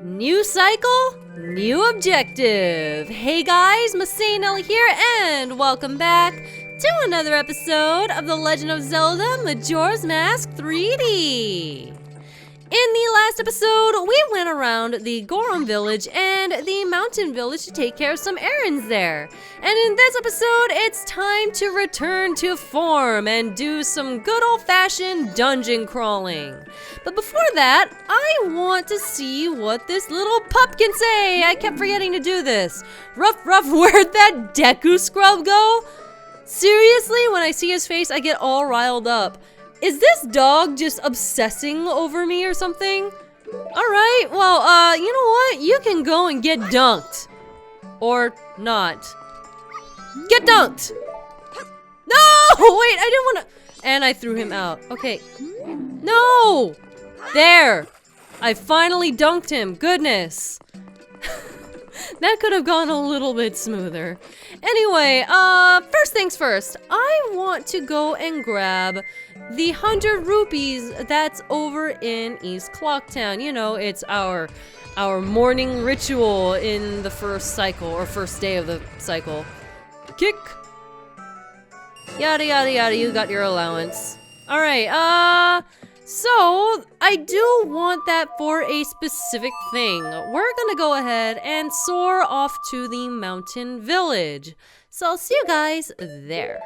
New cycle, new objective. Hey guys, MasaeAnela here, and welcome back to another episode of The Legend of Zelda Majora's Mask 3D. In the last episode, we went around the Goron village and the mountain village to take care of some errands there. And in this episode, it's time to return to form and do some good old-fashioned dungeon crawling. But before that, I want to see what this little pup can say. I kept forgetting to do this. Ruff, where'd that Deku scrub go? Seriously, when I see his face, I get all riled up. Is this dog just obsessing over me or something? Alright, well, you know what? You can go and get dunked. Or not. Get dunked! No! Wait, I didn't want to... And I threw him out. Okay. No! There! I finally dunked him. Goodness. That could have gone a little bit smoother. Anyway, first things first. I want to go and grab the 100 rupees that's over in East Clocktown. You know, it's our morning ritual in the first cycle, or first day of the cycle. Kick! Yada yada yada, you got your allowance. Alright, so I do want that for a specific thing. We're gonna go ahead and soar off to the mountain village. So I'll see you guys there.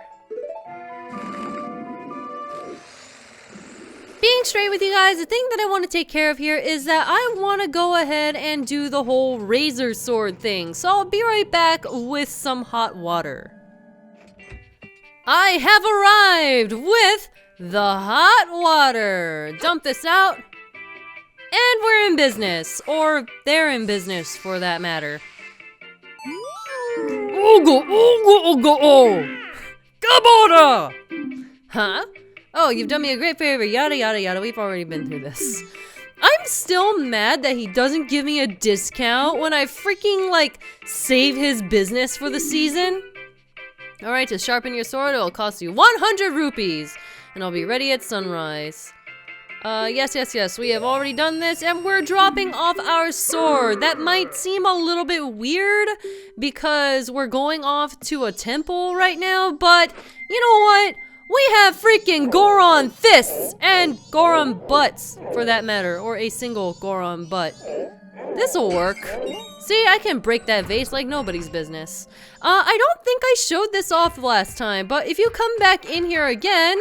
Being straight with you guys, the thing that I want to take care of here is that I want to go ahead and do the whole razor sword thing. So I'll be right back with some hot water. I have arrived with the hot water. Dump this out. And we're in business. Or they're in business, for that matter. Gabora! Huh? Oh, you've done me a great favor, yada yada yada, we've already been through this. I'm still mad that he doesn't give me a discount when I freaking, like, save his business for the season. Alright, to sharpen your sword, it'll cost you 100 rupees, and I'll be ready at sunrise. Yes, we have already done this, and we're dropping off our sword. That might seem a little bit weird, because we're going off to a temple right now, but you know what? We have freaking Goron fists and Goron butts, for that matter, or a single Goron butt. This'll work. See, I can break that vase like nobody's business. I don't think I showed this off last time, but if you come back in here again,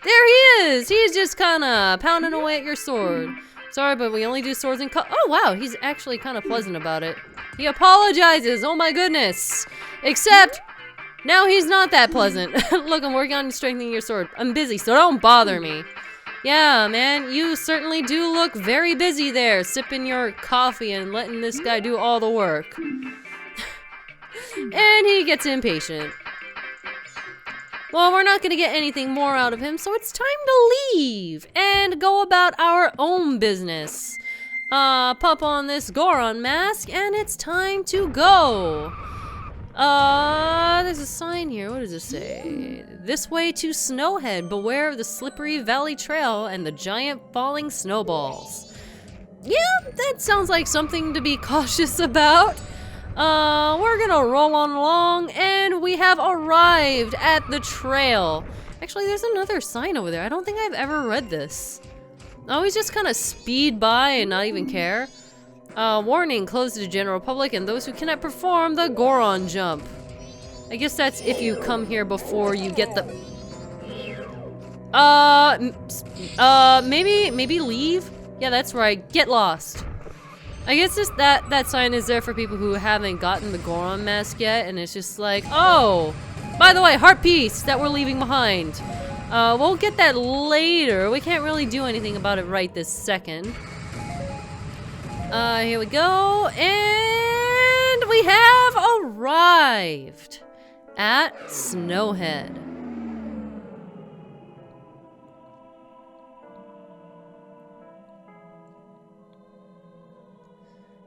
there he is. He's just kind of pounding away at your sword. Sorry, but we only do swords and oh wow, he's actually kind of pleasant about it. He apologizes. Oh my goodness. Except now he's not that pleasant. Look, I'm working on strengthening your sword. I'm busy, so don't bother me. Yeah, man, you certainly do look very busy there, sipping your coffee and letting this guy do all the work. And he gets impatient. Well, we're not gonna get anything more out of him, so it's time to leave and go about our own business. Pop on this Goron mask, and it's time to go. There's a sign here. What does it say? This way to Snowhead. Beware of the slippery valley trail and the giant falling snowballs. Yeah, that sounds like something to be cautious about. We're gonna roll on along, and we have arrived at the trail. Actually, there's another sign over there. I don't think I've ever read this. I always just kind of speed by and not even care. Warning, closed to the general public and those who cannot perform the Goron jump. I guess that's if you come here before you get the... maybe leave? Yeah, that's right, get lost. I guess just that sign is there for people who haven't gotten the Goron mask yet, and it's just like, oh, by the way, heart piece that we're leaving behind. We'll get that later. We can't really do anything about it right this second. Here we go, and we have arrived at Snowhead.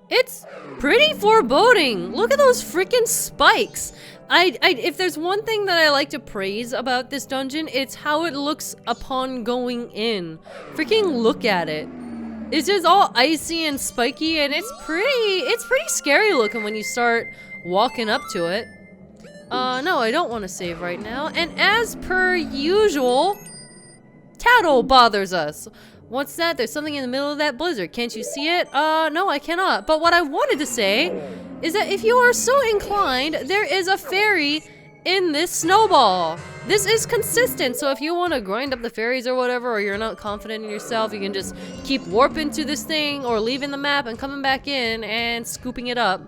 It's pretty foreboding. Look at those freaking spikes. If there's one thing that I like to praise about this dungeon, it's how it looks upon going in. Freaking look at it. It's just all icy and spiky, and it's pretty scary looking when you start walking up to it. No, I don't want to save right now. And as per usual, Tattle bothers us. What's that? There's something in the middle of that blizzard. Can't you see it? No, I cannot. But what I wanted to say is that if you are so inclined, there is a fairy in this snowball. This is consistent, so if you want to grind up the fairies or whatever, or you're not confident in yourself, you can just keep warping to this thing or leaving the map and coming back in and scooping it up.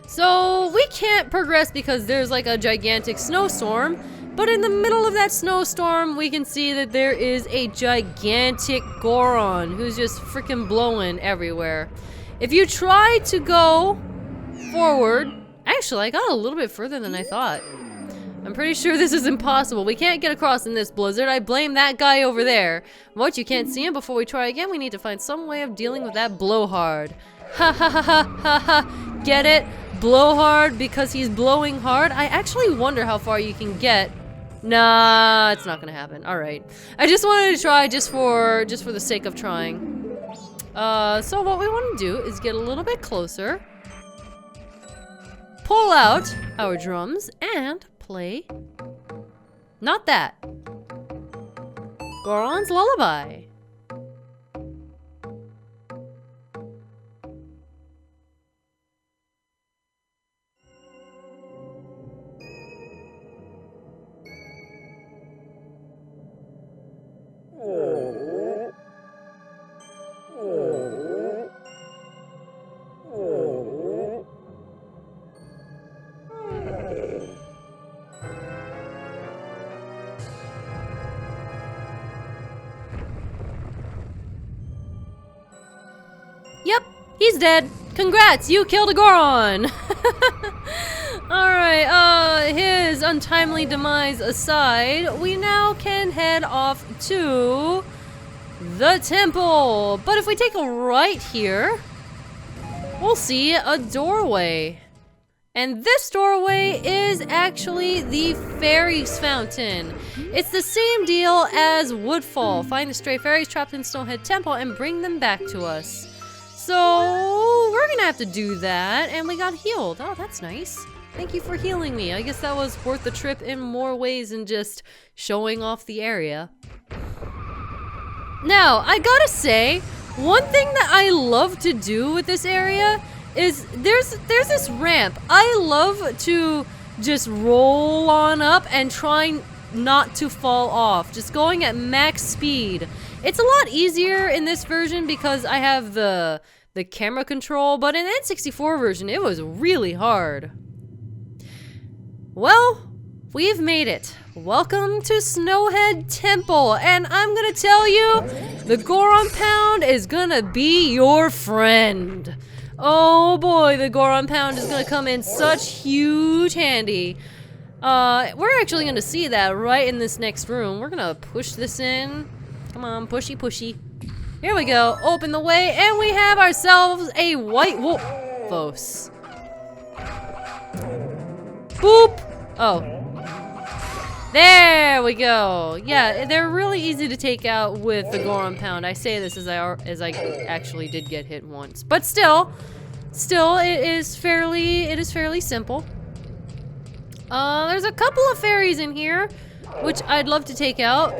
So we can't progress because there's like a gigantic snowstorm, but in the middle of that snowstorm, we can see that there is a gigantic Goron who's just freaking blowing everywhere. If you try to go forward, actually, I got a little bit further than I thought. I'm pretty sure this is impossible. We can't get across in this blizzard. I blame that guy over there. What, you can't see him? Before we try again, we need to find some way of dealing with that blowhard. Ha ha ha ha ha ha. Get it? Blowhard because he's blowing hard? I actually wonder how far you can get. Nah, it's not gonna happen. Alright. I just wanted to try just for the sake of trying. So what we want to do is get a little bit closer. Pull out our drums and play. Not that. Goron's Lullaby. Yep, he's dead. Congrats, you killed a Goron! Alright, his untimely demise aside, we now can head off to the temple. But if we take a right here, we'll see a doorway. And this doorway is actually the fairies fountain. It's the same deal as Woodfall. Find the stray fairies trapped in Snowhead Temple and bring them back to us. So we're gonna have to do that, and we got healed. Oh, that's nice. Thank you for healing me. I guess that was worth the trip in more ways than just showing off the area. Now, I gotta say, one thing that I love to do with this area is there's this ramp. I love to just roll on up and try not to fall off. Just going at max speed. It's a lot easier in this version because I have the camera control, but in the N64 version, it was really hard. Well, we've made it. Welcome to Snowhead Temple, and I'm gonna tell you, the Goron Pound is gonna be your friend. Oh boy, the Goron Pound is gonna come in such huge handy. We're actually gonna see that right in this next room. We're gonna push this in. Come on, pushy, pushy. Here we go. Open the way, and we have ourselves a white wolf. Boop. Oh. There we go. Yeah, they're really easy to take out with the Goron Pound. I say this as I actually did get hit once, but still, it is fairly simple. There's a couple of fairies in here, which I'd love to take out.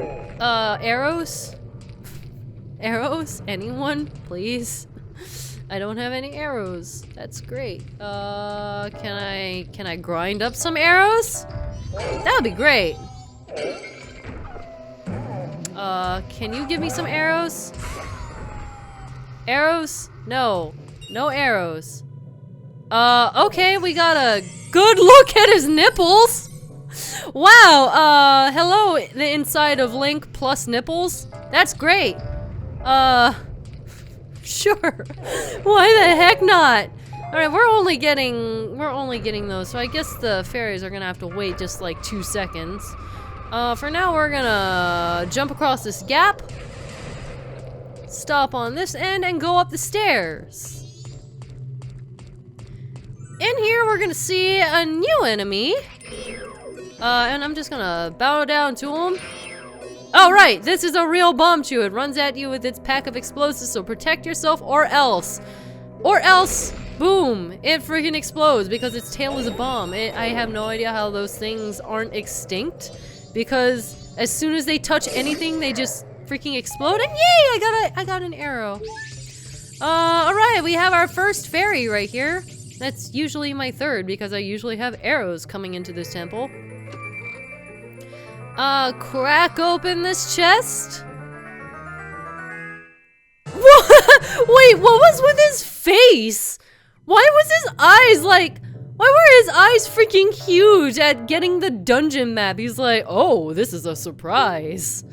Arrows? Arrows? Anyone? Please? I don't have any arrows. That's great. Can I grind up some arrows? That would be great. Can you give me some arrows? Arrows? No. No arrows. Okay, we got a good look at his nipples! Wow, hello, the inside of Link plus nipples? That's great. Sure. Why the heck not? Alright, we're only getting those, so I guess the fairies are gonna have to wait just like 2 seconds. For now, we're gonna jump across this gap, stop on this end, and go up the stairs. In here, we're gonna see a new enemy. And I'm just gonna bow down to him. Oh, right, this is a real bomb chew. It runs at you with its pack of explosives, so protect yourself or else. Or else, boom, it freaking explodes because its tail is a bomb. I have no idea how those things aren't extinct, because as soon as they touch anything, they just freaking explode. And yay, I got an arrow. Alright, we have our first fairy right here. That's usually my third, because I usually have arrows coming into this temple. Crack open this chest. Wait, what was with his face? Why were his eyes freaking huge at getting the dungeon map? He's like, oh, this is a surprise.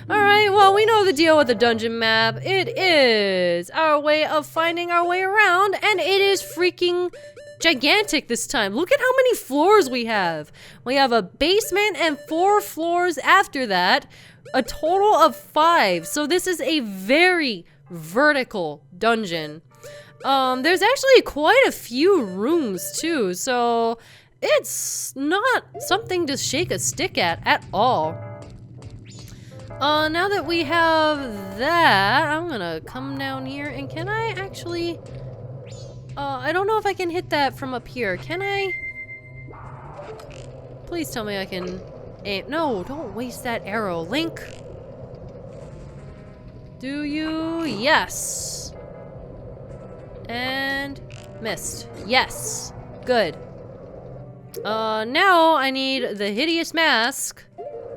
Alright, well, we know the deal with the dungeon map. It is our way of finding our way around, and it is freaking gigantic this time. Look at how many floors we have. We have a basement and 4 floors after that, a total of 5. So this is a very vertical dungeon. There's actually quite a few rooms too, so it's not something to shake a stick at all. Now that we have that, I'm gonna come down here, and can I actually... I don't know if I can hit that from up here. Can I? Please tell me I can aim. No, don't waste that arrow, Link. Do you? Yes. And missed. Yes. Good. Now I need the hideous mask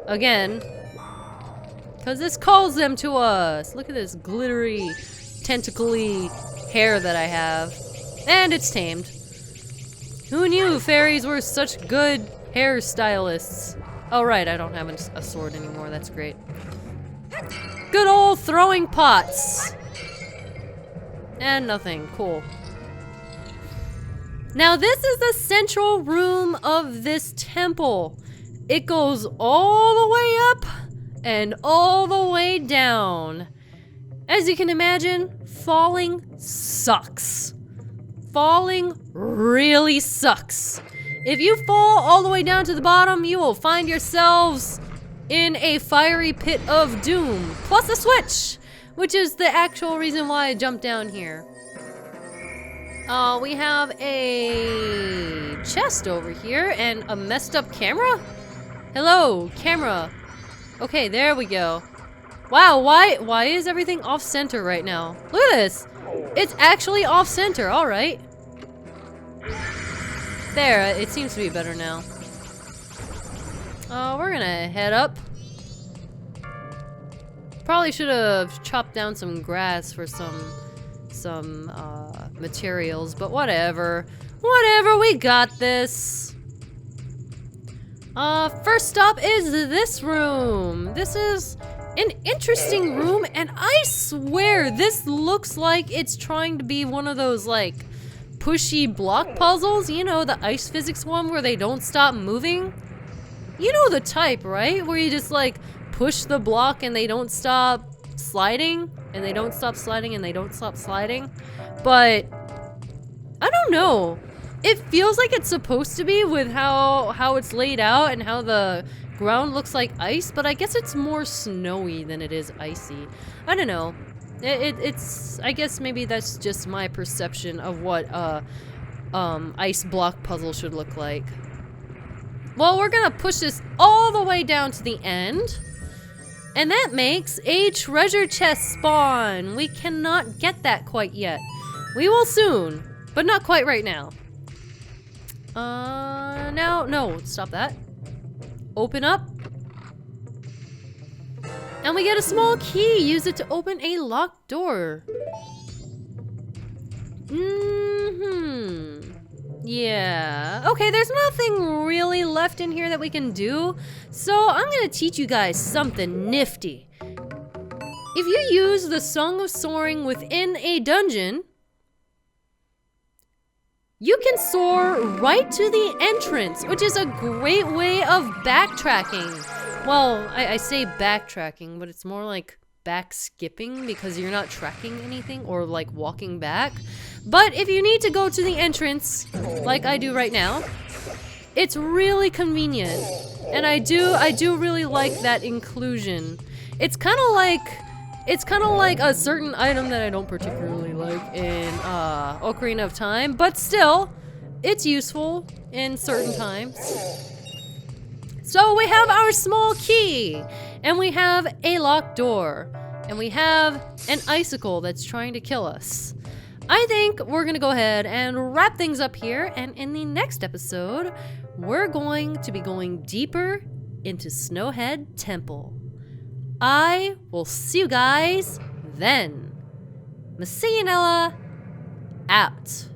again, because this calls them to us. Look at this glittery, tentacly hair that I have. And it's tamed. Who knew fairies were such good hairstylists? Oh right, I don't have a sword anymore, that's great. Good old throwing pots. And nothing, cool. Now this is the central room of this temple. It goes all the way up and all the way down. As you can imagine, falling sucks. Falling really sucks. If you fall all the way down to the bottom, you will find yourselves in a fiery pit of doom, plus a switch, which is the actual reason why I jumped down here. We have a chest over here and a messed up camera. Hello, camera. Okay, there we go. Wow, why is everything off center right now? Look at this. It's actually off center, all right. There, it seems to be better now. We're gonna head up. Probably should have chopped down some grass for some materials, but whatever. Whatever, we got this. First stop is this room. This is an interesting room, and I swear this looks like it's trying to be one of those, like, pushy block puzzles. You know, the ice physics one where they don't stop moving? You know the type, right? Where you just, like, push the block and they don't stop sliding, and they don't stop sliding, and they don't stop sliding. But I don't know. It feels like it's supposed to be with how it's laid out and how the ground looks like ice, but I guess it's more snowy than it is icy. I don't know. It's I guess maybe that's just my perception of what ice block puzzle should look like. Well, we're gonna push this all the way down to the end, and that makes a treasure chest spawn. We cannot get that quite yet. We will soon, but not quite right now. No, stop that. Open up. And we get a small key. Use it to open a locked door. Yeah. Okay, there's nothing really left in here that we can do. So I'm gonna teach you guys something nifty. If you use the Song of Soaring within a dungeon, you can soar right to the entrance, which is a great way of backtracking. Well, I say backtracking, but it's more like back skipping because you're not tracking anything or like walking back. But if you need to go to the entrance, like I do right now, it's really convenient. And I do really like that inclusion. It's kind of like a certain item that I don't particularly like in Ocarina of Time, but still, it's useful in certain times. So we have our small key, and we have a locked door, and we have an icicle that's trying to kill us. I think we're gonna go ahead and wrap things up here, and in the next episode, we're going to be going deeper into Snowhead Temple. I will see you guys then. MasaeAnela out.